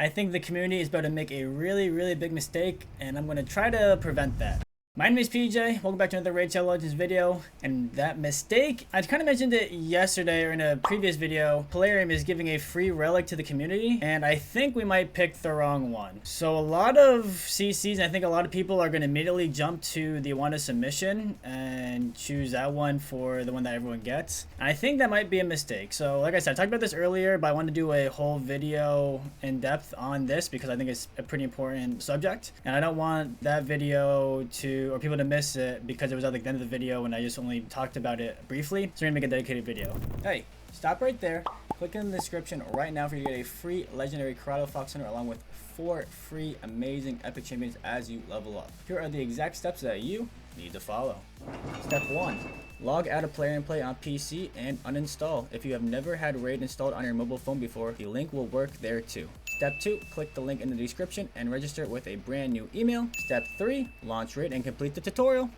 I think the community is about to make a really big mistake, and I'm going to try to prevent that. My name is PJ, welcome back to another Raid Shadow Legends video, and that mistake, I kind of mentioned it yesterday or in a previous video. Polarium is giving a free relic to the community, and I think we might pick the wrong one. So a lot of CCs, and I think a lot of people are going to immediately jump to the one of submission and choose that one for the one that everyone gets. And I think that might be a mistake. So like I said, I talked about this earlier, but I want to do a whole video in depth on this because I think it's a pretty important subject, and I don't want that video or people to miss it because it was at the end of the video and I just only talked about it briefly. So we're gonna make a dedicated video. Hey, stop right there. Click in the description right now for you to get a free legendary Karato Fox Hunter along with 4 free amazing epic champions as you level up. Here are the exact steps that you need to follow. Step 1. Log out of Player and Play on PC and uninstall. If you have never had Raid installed on your mobile phone before, the link will work there too. Step 2, click the link in the description and register with a brand new email. Step 3, launch Raid and complete the tutorial.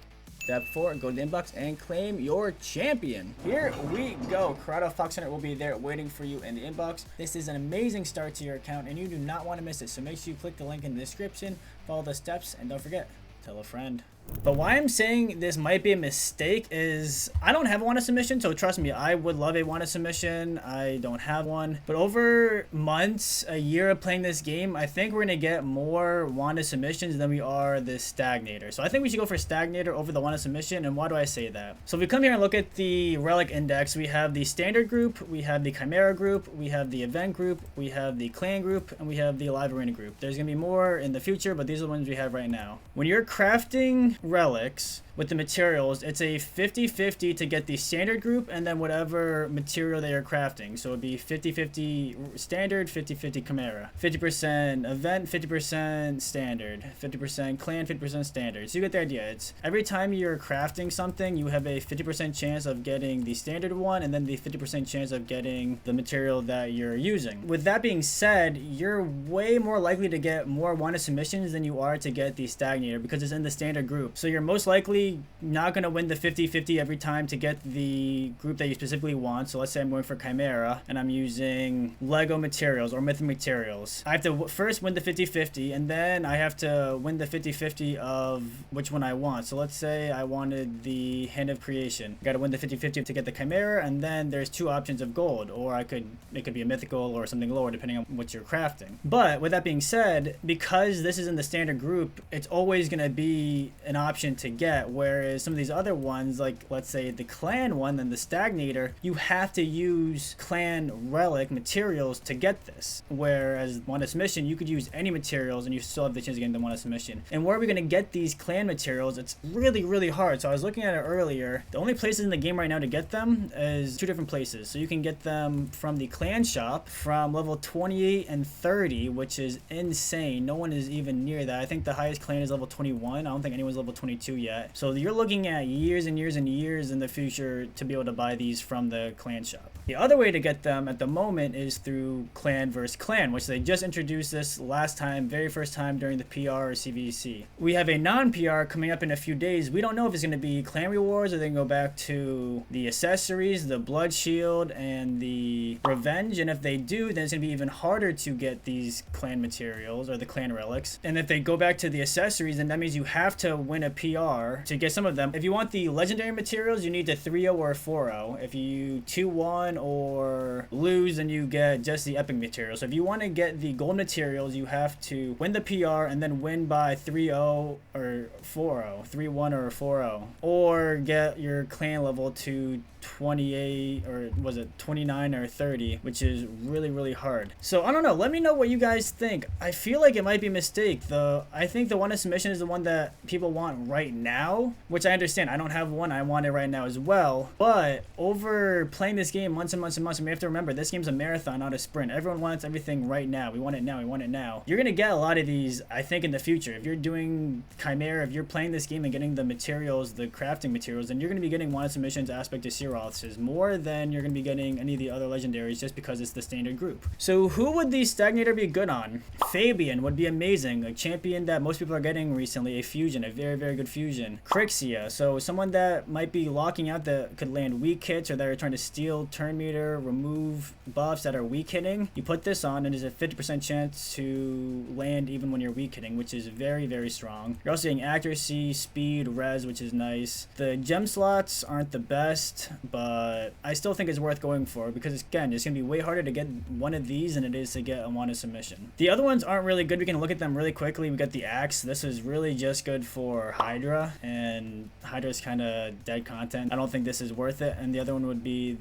Step 4, go to the inbox and claim your champion. Here we go. Karato Fox Hunter will be there waiting for you in the inbox. This is an amazing start to your account and you do not want to miss it. So make sure you click the link in the description, follow the steps, and don't forget, tell a friend. But why I'm saying this might be a mistake is I don't have a wanted submission, so trust me, I would love a wanted submission. I don't have one. But over months, a year of playing this game, I think we're going to get more wanted submissions than we are the stagnator. So I think we should go for stagnator over the wanted submission. And why do I say that? So if we come here and look at the relic index, we have the standard group, we have the chimera group, we have the event group, we have the clan group, and we have the live arena group. There's going to be more in the future, but these are the ones we have right now. When you're crafting relics with the materials, it's a 50-50 to get the standard group and then whatever material they are crafting. So it'd be 50-50 standard, 50-50 chimera, 50% event, 50% standard, 50% clan, 50% standard. So you get the idea. It's every time you're crafting something, you have a 50% chance of getting the standard one and then the 50% chance of getting the material that you're using. With that being said, you're way more likely to get more wanted submissions than you are to get the stagnator because it's in the standard group. So you're most likely not going to win the 50-50 every time to get the group that you specifically want. So let's say I'm going for chimera and I'm using Lego materials or mythic materials. I have to first win the 50-50 and then I have to win the 50-50 of which one I want. So let's say I wanted the Hand of Creation. I got to win the 50-50 to get the chimera, and then there's 2 options of gold, or it could be a mythical or something lower depending on what you're crafting. But with that being said, because this is in the standard group, it's always going to be an option to get, whereas some of these other ones, like let's say the clan one and the stagnator, you have to use clan relic materials to get this, whereas wanted submission, you could use any materials and you still have the chance of getting the wanted submission. And where are we going to get these clan materials? It's really hard. So I was looking at it earlier. The only places in the game right now to get them is 2 different places. So you can get them from the clan shop from level 28 and 30, which is insane. No one is even near that. I think the highest clan is level 21. I don't think anyone's level 22 yet. So you're looking at years and years and years in the future to be able to buy these from the clan shop. The other way to get them at the moment is through clan versus clan, which they just introduced this last time, very first time during the PR or CVC. We have a non-PR coming up in a few days. We don't know if it's going to be clan rewards or they can go back to the accessories, the blood shield, and the revenge. And if they do, then it's going to be even harder to get these clan materials or the clan relics. And if they go back to the accessories, then that means you have to win a PR to get some of them. If you want the legendary materials, you need to 3-0 or 4-0. If you 2-1 or lose, then you get just the epic materials. So if you want to get the gold materials, you have to win the PR and then win by 3-0 or 4-0, 3-1 or 4-0, or get your clan level to 28 or was it 29 or 30, which is really hard. So I don't know, let me know what you guys think. I feel like it might be a mistake. I think the wanted submission is the one that people want right now, which I understand. I don't have one, I want it right now as well. But over playing this game months and months and months, and we have to remember this game's a marathon, not a sprint. Everyone wants everything right now. We want it now, we want it now. You're gonna get a lot of these, I think, in the future. If you're doing chimera, if you're playing this game and getting the materials, the crafting materials, then you're gonna be getting wanted submissions aspect to Searoths more than you're going to be getting any of the other legendaries just because it's the standard group. So who would the stagnator be good on? Fabian would be amazing, a champion that most people are getting recently, a fusion, a very good fusion. Crixia, so someone that might be locking out that could land weak hits or that are trying to steal turn burn meter, remove buffs that are weak hitting. You put this on and there's a 50% chance to land even when you're weak hitting, which is very, very strong. You're also getting accuracy, speed, res, which is nice. The gem slots aren't the best, but I still think it's worth going for because, again, it's going to be way harder to get one of these than it is to get a wanted submission. The other ones aren't really good. We can look at them really quickly. We got the axe. This is really just good for Hydra, and Hydra's kind of dead content. I don't think this is worth it. And the other one would be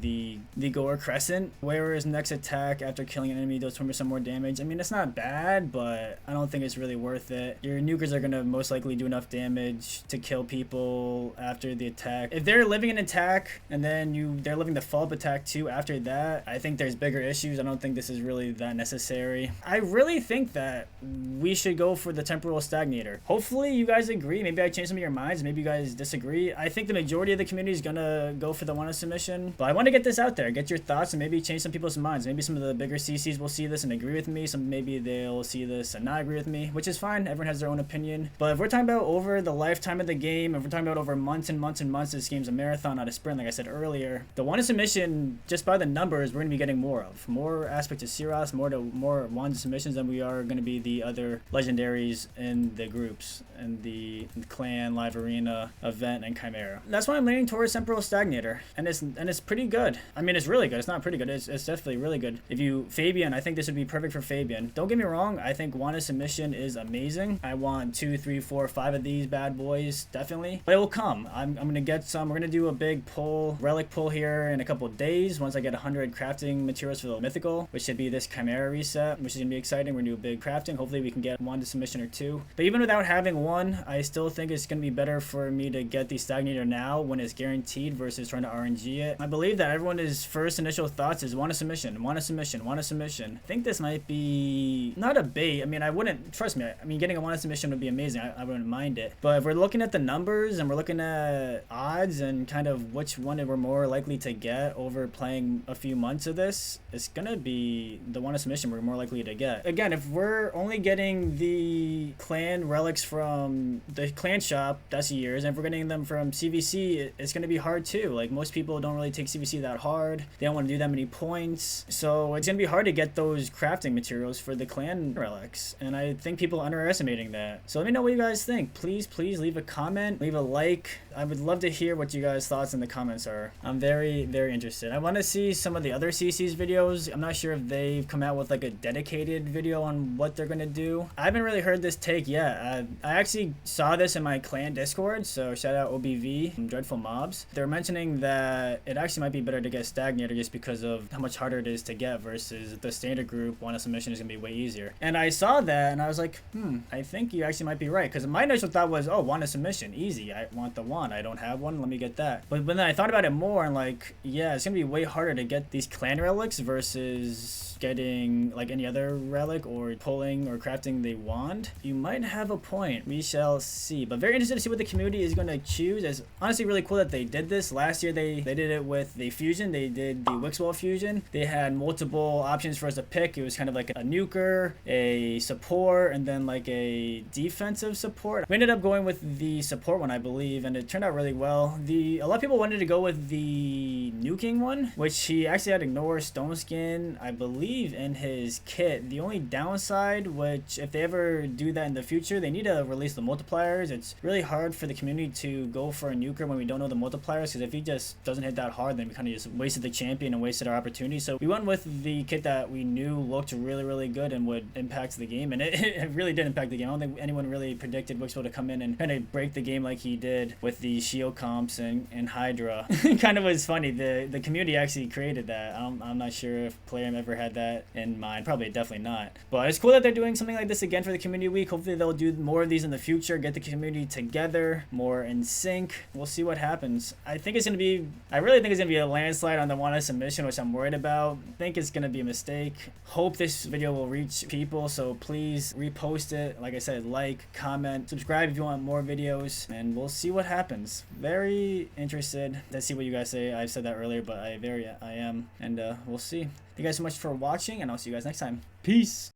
the Gore Crescent, where his next attack after killing an enemy does 20% more damage. I mean, it's not bad, but I don't think it's really worth it. Your nukers are going to most likely do enough damage to kill people after the attack. If they're living an attack and then they're living the follow-up attack too after that, I think there's bigger issues. I don't think this is really that necessary. I really think that we should go for the Temporal Stagnator. Hopefully you guys agree. Maybe I changed some of your minds. Maybe you guys disagree. I think the majority of the community is going to go for the wanted submission, but I want to get this out there, get your thoughts, and maybe change some people's minds. Maybe some of the bigger CCs will see this and agree with me. Some maybe they'll see this and not agree with me, which is fine. Everyone has their own opinion. But if we're talking about over the lifetime of the game, if we're talking about over months and months and months, this game's a marathon, not a sprint, like I said earlier. The wanted submission, just by the numbers, we're going to be getting more of. More aspects of Siros, more wanted submissions than we are going to be the other legendaries in the groups, and the clan, live arena, event, and chimera. That's why I'm leaning towards Temporal Stagnator, and it's pretty good. I mean, it's really good. It's not pretty good. It's definitely really good. If you Fabian, I think this would be perfect for Fabian. Don't get me wrong. I think wanted submission is amazing. I want 2, 3, 4, 5 of these bad boys, definitely. But it will come. I'm gonna get some. We're gonna do a big pull, relic pull here in a couple of days. Once I get 100 crafting materials for the mythical, which should be this chimera reset, which is gonna be exciting. We're gonna do a big crafting. Hopefully we can get wanted submission or 2. But even without having one, I still think it's gonna be better for me to get the Stagnator now when it's guaranteed versus trying to RNG it. I believe that everyone's first initial thoughts is wanted submission, wanted submission, wanted submission. I think this might be not a bait. I mean, I wouldn't, trust me, I mean, getting a wanted submission would be amazing. I wouldn't mind it. But if we're looking at the numbers and we're looking at odds and kind of which one we're more likely to get over playing a few months of this, it's gonna be the wanted submission we're more likely to get. Again, if we're only getting the clan relics from the clan shop, that's years, and if we're getting them from CVC, it's gonna be hard too. Like, most people don't really take CVC that hard. They don't want to do that many points, so it's gonna be hard to get those crafting materials for the clan relics, and I think people are underestimating that. So let me know what you guys think. Please leave a comment, leave a like. I would love to hear what you guys' thoughts in the comments are. I'm very, very interested. I want to see some of the other CC's videos. I'm not sure if they've come out with like a dedicated video on what they're gonna do. I haven't really heard this take yet. I actually saw this in my clan Discord, so shout out OBV from Dreadful Mobs. They're mentioning that it actually might be better to get Stagnator just because of how much harder it is to get versus the standard group. Wanted submission is gonna be way easier. And I saw that and I was like, I think you actually might be right, because my initial thought was, oh, wanted submission, easy. I want the one. I don't have one. Let me get that. But then I thought about it more and like, yeah, it's gonna be way harder to get these clan relics versus getting like any other relic or pulling or crafting the wand. You might have a point. We shall see. But very interested to see what the community is going to choose. It's honestly really cool that they did this. Last year they did it with the fusion. They did the Wixwell fusion. They had multiple options for us to pick. It was kind of like a nuker, a support, and then like a defensive support. We ended up going with the support one, I believe, and it turned out really well. A lot of people wanted to go with the nuking one, which he actually had ignore stone skin, I believe, in his kit. The only downside, which if they ever do that in the future, they need to release the multipliers. It's really hard for the community to go for a nuker when we don't know the multipliers, because if he just doesn't hit that hard, then we kind of just wasted the champion and wasted our opportunity. So we went with the kit that we knew looked really, really good and would impact the game, and it really did impact the game. I don't think anyone really predicted Wixwell to come in and kind of break the game like he did with the shield comps and Hydra. It kind of was funny. The community actually created that. I'm not sure if Playerm ever had that in mind. Probably definitely not. But it's cool that they're doing something like this again for the community week. Hopefully they'll do more of these in the future, get the community together, more in sync. We'll see what happens. I really think it's gonna be a landslide on the wanted submission, which I'm worried about. I think it's gonna be a mistake. Hope this video will reach people, so please repost it. Like I said, like, comment, subscribe if you want more videos, and we'll see what happens. Very interested to see what you guys say. I've said that earlier, but I am, and we'll see. Thank you guys so much for watching, and I'll see you guys next time. Peace.